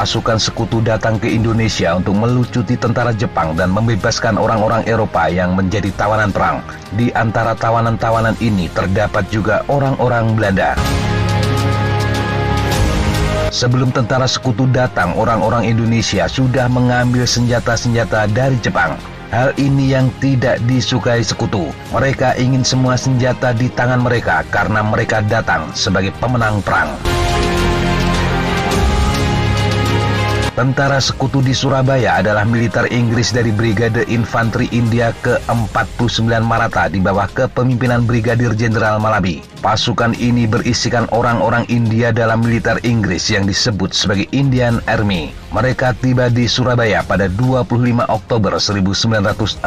pasukan sekutu datang ke Indonesia untuk melucuti tentara Jepang dan membebaskan orang-orang Eropa yang menjadi tawanan perang. Di antara tawanan-tawanan ini terdapat juga orang-orang Belanda. Sebelum tentara sekutu datang, orang-orang Indonesia sudah mengambil senjata-senjata dari Jepang. Hal ini yang tidak disukai sekutu. Mereka ingin semua senjata di tangan mereka karena mereka datang sebagai pemenang perang. Tentara sekutu di Surabaya adalah militer Inggris dari Brigade Infanteri India ke-49 Maratha di bawah kepemimpinan Brigadir Jenderal Malabi. Pasukan ini berisikan orang-orang India dalam militer Inggris yang disebut sebagai Indian Army. Mereka tiba di Surabaya pada 25 Oktober 1945.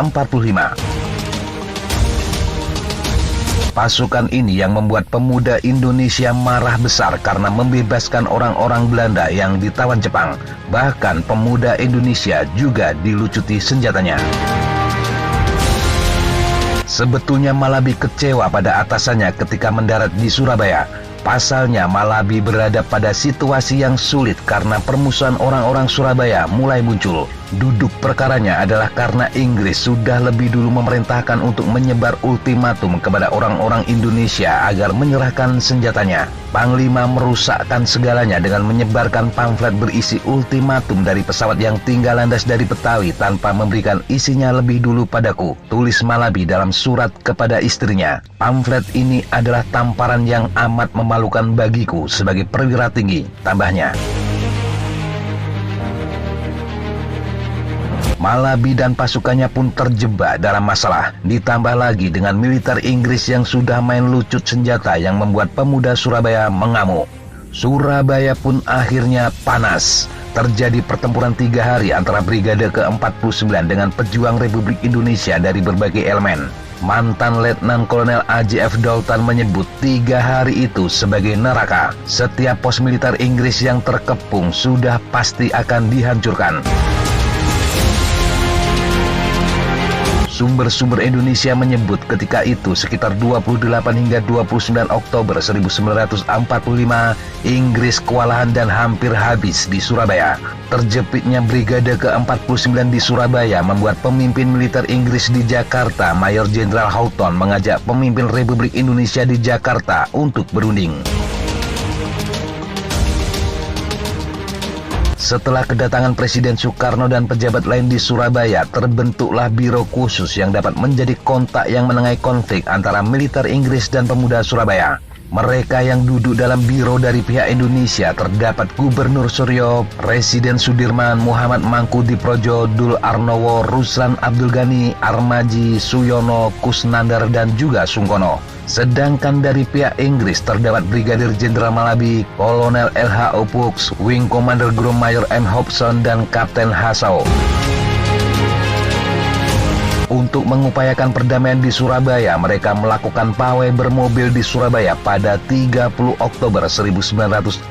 Pasukan ini yang membuat pemuda Indonesia marah besar karena membebaskan orang-orang Belanda yang ditawan Jepang. Bahkan pemuda Indonesia juga dilucuti senjatanya. Sebetulnya Malabi kecewa pada atasannya ketika mendarat di Surabaya. Pasalnya Malabi berada pada situasi yang sulit karena permusuhan orang-orang Surabaya mulai muncul. Duduk perkaranya adalah karena Inggris sudah lebih dulu memerintahkan untuk menyebar ultimatum kepada orang-orang Indonesia agar menyerahkan senjatanya. Panglima merusakkan segalanya dengan menyebarkan pamflet berisi ultimatum dari pesawat yang tinggal landas dari Betawi tanpa memberikan isinya lebih dulu padaku, tulis Malabi dalam surat kepada istrinya. Pamflet ini adalah tamparan yang amat memalukan bagiku sebagai perwira tinggi, tambahnya. Malabi dan pasukannya pun terjebak dalam masalah. Ditambah lagi dengan militer Inggris yang sudah main lucut senjata yang membuat pemuda Surabaya mengamuk. Surabaya pun akhirnya panas. Terjadi pertempuran 3 hari antara Brigade ke-49 dengan pejuang Republik Indonesia dari berbagai elemen. Mantan Letnan Kolonel A.J.F. Dalton menyebut 3 hari itu sebagai neraka. Setiap pos militer Inggris yang terkepung sudah pasti akan dihancurkan. Sumber-sumber Indonesia menyebut ketika itu sekitar 28 hingga 29 Oktober 1945, Inggris kewalahan dan hampir habis di Surabaya. Terjepitnya Brigade ke-49 di Surabaya membuat pemimpin militer Inggris di Jakarta, Mayor Jenderal Houghton, mengajak pemimpin Republik Indonesia di Jakarta untuk berunding. Setelah kedatangan Presiden Soekarno dan pejabat lain di Surabaya, terbentuklah biro khusus yang dapat menjadi kontak yang menengahi konflik antara militer Inggris dan pemuda Surabaya. Mereka yang duduk dalam biro dari pihak Indonesia terdapat Gubernur Suryo, Presiden Sudirman, Muhammad Mangkudiprojo, Dul Arnowo, Ruslan Abdul Ghani, Armaji, Suyono, Kusnandar, dan juga Sungkono. Sedangkan dari pihak Inggris terdapat Brigadir Jenderal Malabi, Kolonel L.H. Opux, Wing Commander Group Mayor M. Hobson, dan Kapten Hasau. Untuk mengupayakan perdamaian di Surabaya, mereka melakukan pawai bermobil di Surabaya pada 30 Oktober 1945.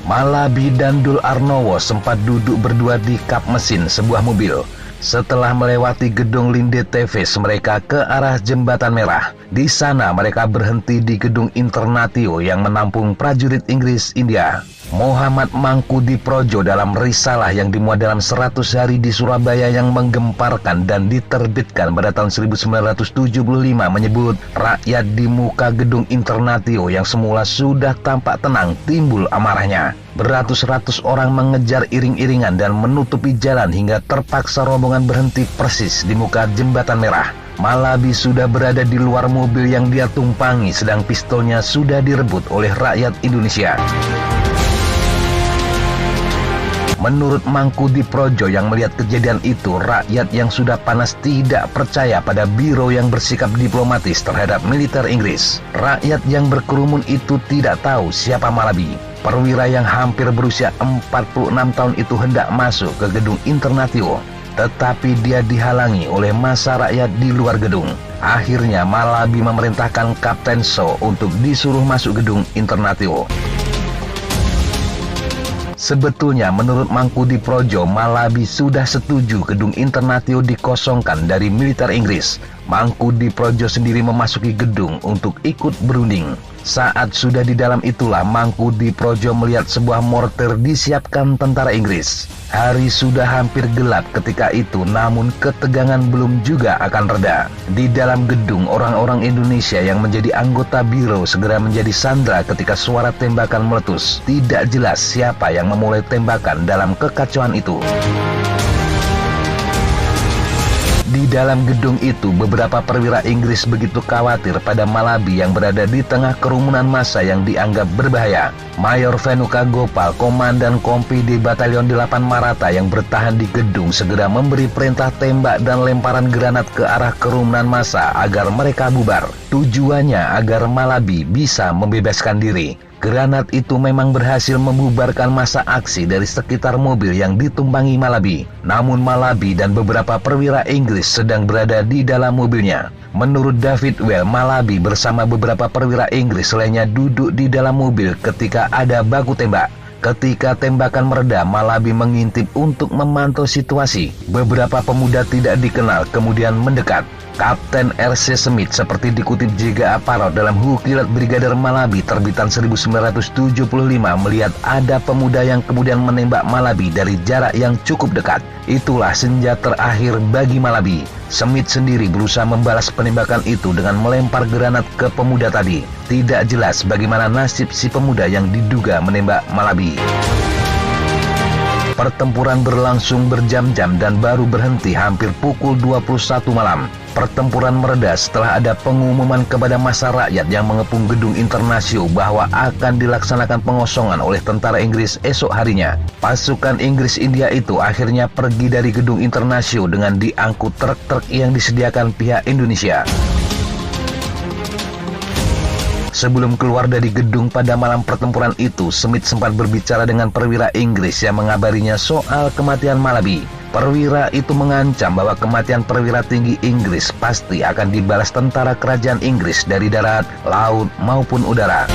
Malabi dan Dul Arnowo sempat duduk berdua di kap mesin sebuah mobil. Setelah melewati gedung Linde TVS, mereka ke arah Jembatan Merah. Di sana mereka berhenti di gedung Internatio yang menampung prajurit Inggris India. Muhammad Mangkudiprojo dalam risalah yang dimuat dalam 100 hari di Surabaya yang menggemparkan dan diterbitkan pada tahun 1975 menyebut rakyat di muka gedung Internatio yang semula sudah tampak tenang timbul amarahnya. Beratus-ratus orang mengejar iring-iringan dan menutupi jalan hingga terpaksa rombongan berhenti persis di muka Jembatan Merah. Malabi sudah berada di luar mobil yang dia tumpangi sedang pistolnya sudah direbut oleh rakyat Indonesia. Menurut Mangkudiprojo yang melihat kejadian itu, rakyat yang sudah panas tidak percaya pada biro yang bersikap diplomatis terhadap militer Inggris. Rakyat yang berkerumun itu tidak tahu siapa Malabi. Perwira yang hampir berusia 46 tahun itu hendak masuk ke gedung Internatio, tetapi dia dihalangi oleh massa rakyat di luar gedung. Akhirnya Malabi memerintahkan Kapten So untuk disuruh masuk gedung Internatio. Sebetulnya menurut Mangkudiprojo, Malabi sudah setuju gedung Internatio dikosongkan dari militer Inggris. Mangkudiprojo sendiri memasuki gedung untuk ikut berunding. Saat sudah di dalam itulah Mangkudi Projo melihat sebuah mortir disiapkan tentara Inggris. Hari sudah hampir gelap ketika itu, namun ketegangan belum juga akan reda. Di dalam gedung, orang-orang Indonesia yang menjadi anggota biro segera menjadi sandra ketika suara tembakan meletus. Tidak jelas siapa yang memulai tembakan dalam kekacauan itu. Di dalam gedung itu, beberapa perwira Inggris begitu khawatir pada Malabi yang berada di tengah kerumunan massa yang dianggap berbahaya. Mayor Venuka Gopal, Komandan Kompi di Batalion 8 Maratha yang bertahan di gedung, segera memberi perintah tembak dan lemparan granat ke arah kerumunan massa agar mereka bubar. Tujuannya agar Malabi bisa membebaskan diri. Granat itu memang berhasil membubarkan massa aksi dari sekitar mobil yang ditumpangi Malabi. Namun Malabi dan beberapa perwira Inggris sedang berada di dalam mobilnya. Menurut David Well, Malabi bersama beberapa perwira Inggris lainnya duduk di dalam mobil ketika ada baku tembak. Ketika tembakan mereda, Malabi mengintip untuk memantau situasi. Beberapa pemuda tidak dikenal kemudian mendekat. Kapten R.C. Smith, seperti dikutip juga Aparat dalam Hukilat Brigadir Malabi terbitan 1975, melihat ada pemuda yang kemudian menembak Malabi dari jarak yang cukup dekat. Itulah senjata terakhir bagi Malabi. Smith sendiri berusaha membalas penembakan itu dengan melempar granat ke pemuda tadi. Tidak jelas bagaimana nasib si pemuda yang diduga menembak Malabi. Pertempuran berlangsung berjam-jam dan baru berhenti hampir pukul 21 malam. Pertempuran mereda setelah ada pengumuman kepada massa rakyat yang mengepung gedung Internasio bahwa akan dilaksanakan pengosongan oleh tentara Inggris esok harinya. Pasukan Inggris India itu akhirnya pergi dari gedung Internasio dengan diangkut truk-truk yang disediakan pihak Indonesia. Sebelum keluar dari gedung pada malam pertempuran itu, Smith sempat berbicara dengan perwira Inggris yang mengabarinya soal kematian Malabi. Perwira itu mengancam bahwa kematian perwira tinggi Inggris pasti akan dibalas tentara kerajaan Inggris dari darat, laut, maupun udara.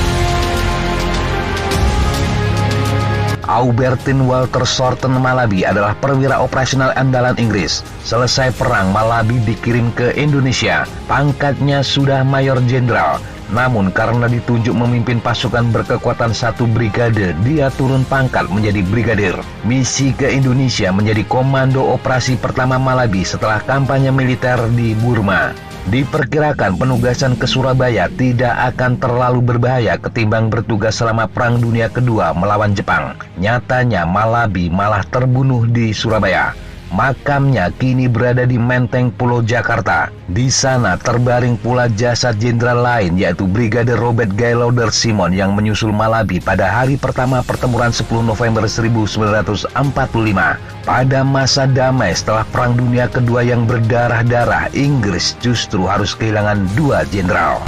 Aubertin Walter Shorten Malabi adalah perwira operasional andalan Inggris. Selesai perang, Malabi dikirim ke Indonesia. Pangkatnya sudah mayor jenderal. Namun karena ditunjuk memimpin pasukan berkekuatan 1 brigade, dia turun pangkat menjadi brigadir. Misi ke Indonesia menjadi komando operasi pertama Malabi setelah kampanye militer di Burma. Diperkirakan penugasan ke Surabaya tidak akan terlalu berbahaya ketimbang bertugas selama Perang Dunia Kedua melawan Jepang. Nyatanya Malabi malah terbunuh di Surabaya. Makamnya kini berada di Menteng, Pulau Jakarta. Di sana terbaring pula jasad jenderal lain, yaitu Brigadir Robert Guy Lauder Simon yang menyusul Malabi pada hari pertama pertempuran 10 November 1945. Pada masa damai setelah Perang Dunia Kedua yang berdarah-darah, Inggris justru harus kehilangan 2 jenderal.